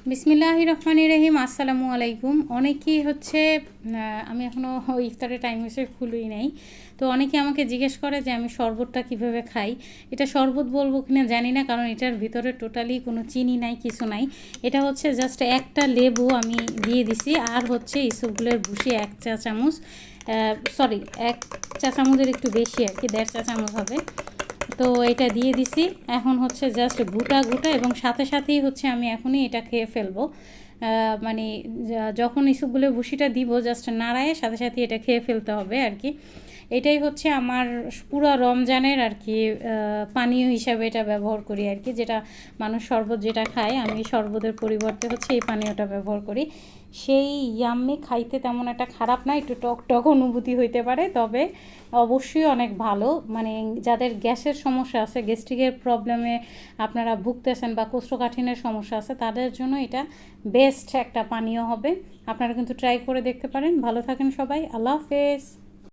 বিসমিল্লাহির রহমানির রহিম। আসসালামু আলাইকুম। অনেকেই হচ্ছে আমি এখনও ইফতারের টাইম হয়েছে খুলই নাই, তো অনেকে আমাকে জিজ্ঞেস করে যে আমি শরবতটা কিভাবে খাই। এটা শরবত বলবো কিনা জানি না, কারণ এটার ভিতরে টোটালি কোনো চিনি নাই, কিছু নাই। এটা হচ্ছে জাস্ট একটা লেবু আমি দিয়ে দিছি, আর হচ্ছে ইসবগুলের ভুসি 1 চা চামচ, সরি 1 চা চামচের একটু বেশি আর কি, 1.5 চা চামচ হবে। তো এটা দিয়ে দিছি। এখন হচ্ছে জাস্ট গুটা গুটা, এবং সাথে সাথেই হচ্ছে আমি এখনই এটা খেয়ে ফেলবো। মানে যখন ইসবগুলের ভুসিটা দিব জাস্ট নাড়ায় সাথে সাথে এটা খেয়ে ফেলতে হবে আর কি। এটাই হচ্ছে আমার পুরো রমজানের আর কি পানীয় হিসাবে এটা ব্যবহার করি আর কি। যেটা মানুষ শরবত যেটা খায়, আমি শরবতের পরিবর্তে হচ্ছে এই পানীয়টা ব্যবহার করি। সেই ইয়াম্মি, খাইতে তেমন একটা খারাপ না, একটু টক টক অনুভূতি হইতে পারে, তবে অবশ্যই অনেক ভালো। মানে যাদের গ্যাসের সমস্যা আছে, গ্যাস্ট্রিকের প্রবলেমে আপনারা ভুগতেছেন বা কোষ্ঠকাঠিন্যের সমস্যা আছে, তাদের জন্য এটা বেস্ট একটা পানীয় হবে। আপনারা কিন্তু ট্রাই করে দেখতে পারেন। ভালো থাকেন সবাই, আল্লাহ হাফেজ।